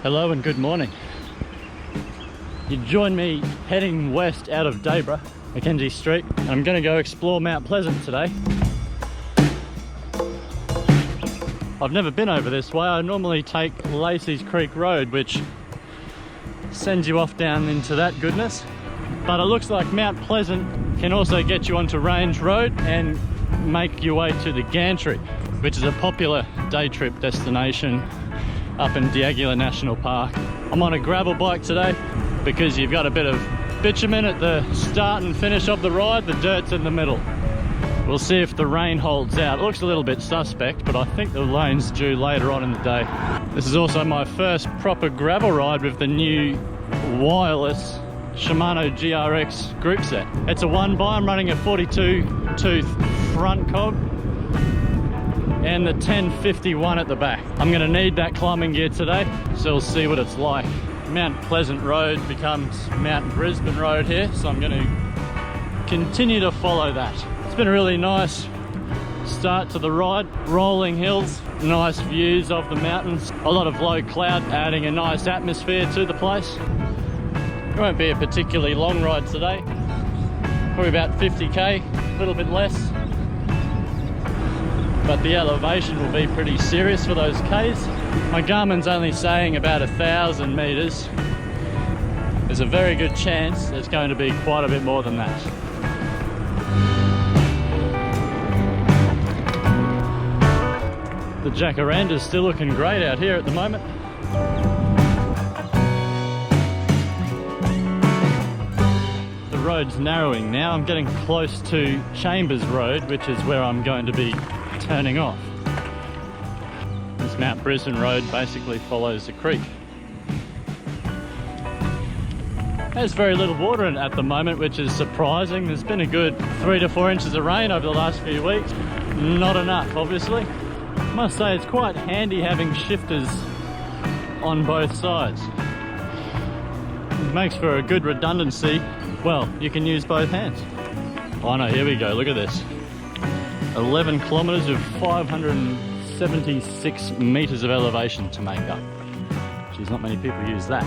Hello and good morning. You join me heading west out of Dayboro, Mackenzie Street. I'm going to go explore Mount Pleasant today. I've never been over this way. I normally take Lacey's Creek Road, which sends you off down into that goodness. But it looks like Mount Pleasant can also get you onto Range Road and make your way to the Gantry, which is a popular day trip destination up in Diagula National Park. I'm on a gravel bike today because you've got a bit of bitumen at the start and finish of the ride. The dirt's in the middle. We'll see if the rain holds out. It looks a little bit suspect, but I think the rain's due later on in the day. This is also my first proper gravel ride with the new wireless Shimano GRX group set. It's a 1x. I'm running a 42 tooth front cog and the 1051 at the back. I'm gonna need that climbing gear today, so we'll see what it's like. Mount Pleasant Road becomes Mount Brisbane Road here, so I'm gonna continue to follow that. It's been a really nice start to the ride. Rolling hills, nice views of the mountains, a lot of low cloud adding a nice atmosphere to the place. It won't be a particularly long ride today, probably about 50k, a little bit less. But the elevation will be pretty serious for those Ks. My Garmin's only saying about 1,000 meters. There's a very good chance there's going to be quite a bit more than that. The jacaranda's still looking great out here at the moment. The road's narrowing now. I'm getting close to Chambers Road, which is where I'm going to be turning off. This Mount Brisbane Road basically follows the creek. There's very little water in it at the moment, which is surprising. There's been a good 3 to 4 inches of rain over the last few weeks. Not enough, obviously. I must say it's quite handy having shifters on both sides. It makes for a good redundancy. Well, you can use both hands. Oh no, here we go, look at this. 11 kilometers of 576 meters of elevation to make up. Geez, not many people use that.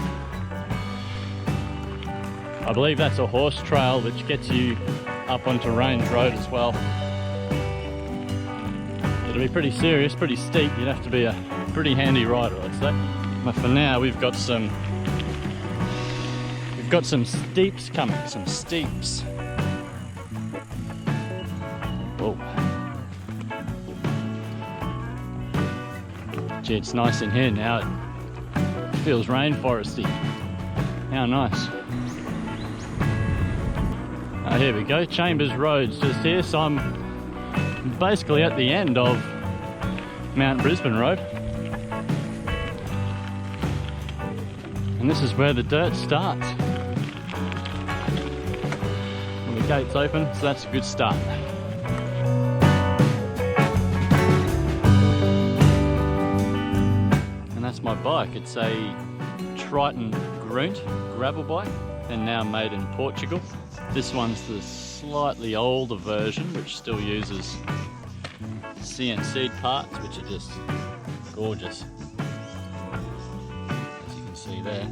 I believe that's a horse trail which gets you up onto Range Road as well. It'll be pretty serious, pretty steep. You'd have to be a pretty handy rider, I'd say. But for now, we've got some steeps coming, some steeps. Whoa. Gee, it's nice in here now. It feels rainforesty. How nice. Oh, here we go. Chambers Road's just here, so I'm basically at the end of Mount Brisbane Road. And this is where the dirt starts. And the gate's open, so that's a good start. That's my bike. It's a Triton Grunt gravel bike and now made in Portugal. This one's the slightly older version, which still uses CNC parts, which are just gorgeous, as you can see there.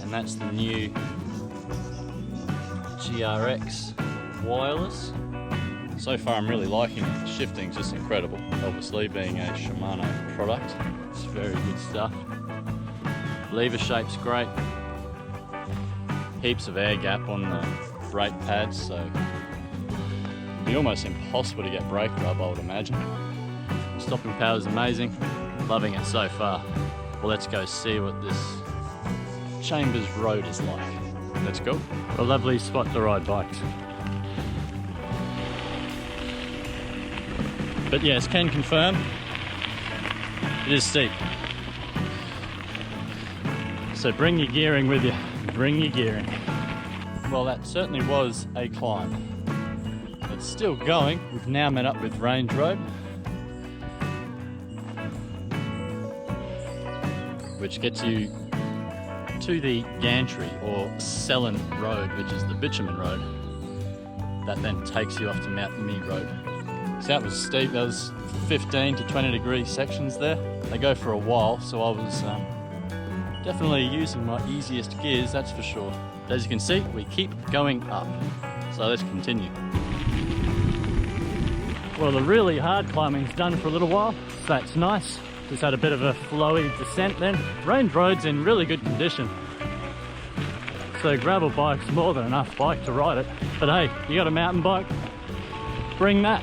And that's the new GRX wireless. So far I'm really liking it. The shifting's just incredible. Obviously being a Shimano product, it's very good stuff. Lever shape's great. Heaps of air gap on the brake pads, so it'd be almost impossible to get brake rub, I would imagine. Stopping power is amazing. Loving it so far. Well, let's go see what this Chambers Road is like. Let's go. A lovely spot to ride bikes. But yes, can confirm it is steep. So bring your gearing with you. Bring your gearing. Well, that certainly was a climb. It's still going. We've now met up with Range Road, which gets you to the Gantry or Selin Road, which is the bitumen road. That then takes you off to Mt Mee Road. So that was steep. There was 15 to 20 degree sections there. They go for a while, so I was definitely using my easiest gears, that's for sure. But as you can see, we keep going up. So let's continue. Well, the really hard climbing's done for a little while. So that's nice. Just had a bit of a flowy descent then. Range Road's in really good condition. So gravel bike's more than enough bike to ride it. But hey, you got a mountain bike, bring that.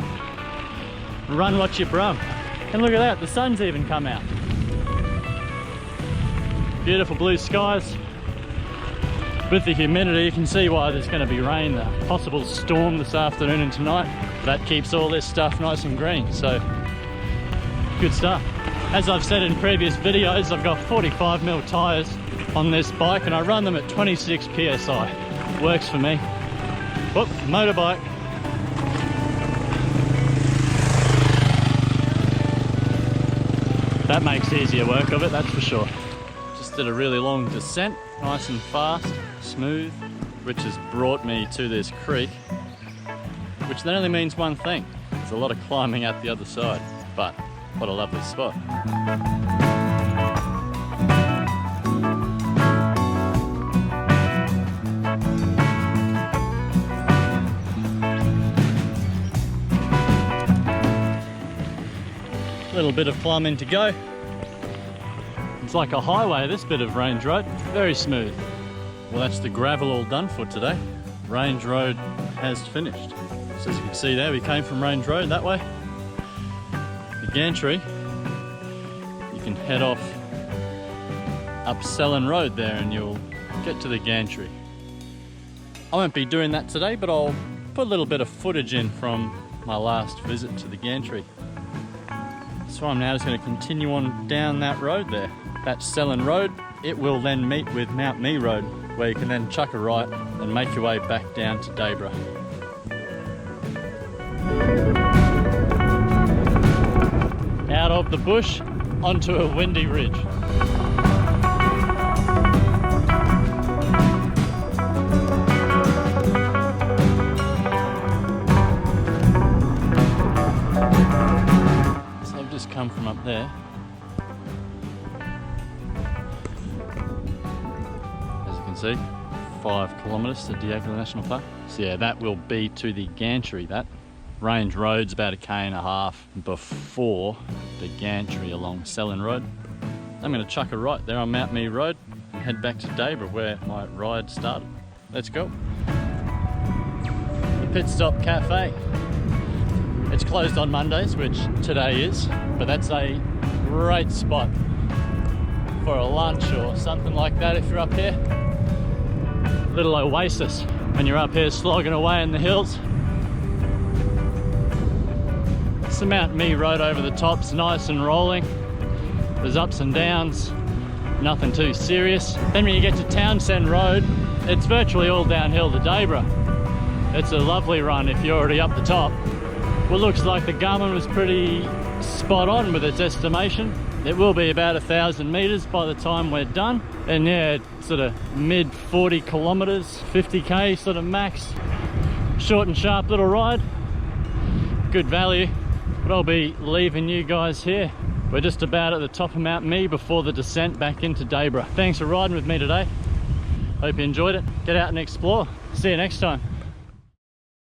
Run what you brung. And look at that, the sun's even come out. Beautiful blue skies. With the humidity, you can see why there's going to be rain. A possible storm this afternoon and tonight. That keeps all this stuff nice and green. So, good stuff. As I've said in previous videos, I've got 45mm tyres on this bike and I run them at 26 PSI. Works for me. Whoop, motorbike. That makes easier work of it, that's for sure. Just did a really long descent, nice and fast, smooth, which has brought me to this creek, which then only means one thing. There's a lot of climbing out the other side, but what a lovely spot. Little bit of climbing to go. It's like a highway, this bit of Range Road. Very smooth. Well, that's the gravel all done for today. Range Road has finished. So as you can see there, we came from Range Road that way. The gantry, you can head off up Selland Road there and you'll get to the gantry. I won't be doing that today, but I'll put a little bit of footage in from my last visit to the gantry. So I'm now just going to continue on down that road there. That's Selland Road. It will then meet with Mt Mee Road, where you can then chuck a right and make your way back down to Dayboro. Out of the bush onto a windy ridge. Come from up there. As you can see, 5 kilometres to Dayboro National Park. So yeah, that will be to the gantry. That Range Road's about 1.5 km before the gantry along Selland Road. I'm going to chuck a right there on Mt Mee Road and head back to Dayboro where my ride started. Let's go. The Pit Stop Cafe. It's closed on Mondays, which today is, but that's a great spot for a lunch or something like that if you're up here. Little oasis when you're up here slogging away in the hills. It's the Mt Mee Road over the top's nice and rolling. There's ups and downs, nothing too serious. Then when you get to Townsend Road, it's virtually all downhill to Dayboro. It's a lovely run if you're already up the top. Well, looks like the Garmin was pretty spot on with its estimation. It will be about 1,000 meters by the time we're done. And yeah, sort of mid 40 kilometers, 50k sort of max. Short and sharp little ride. Good value. But I'll be leaving you guys here. We're just about at the top of Mt Mee before the descent back into Dayboro. Thanks for riding with me today. Hope you enjoyed it. Get out and explore. See you next time.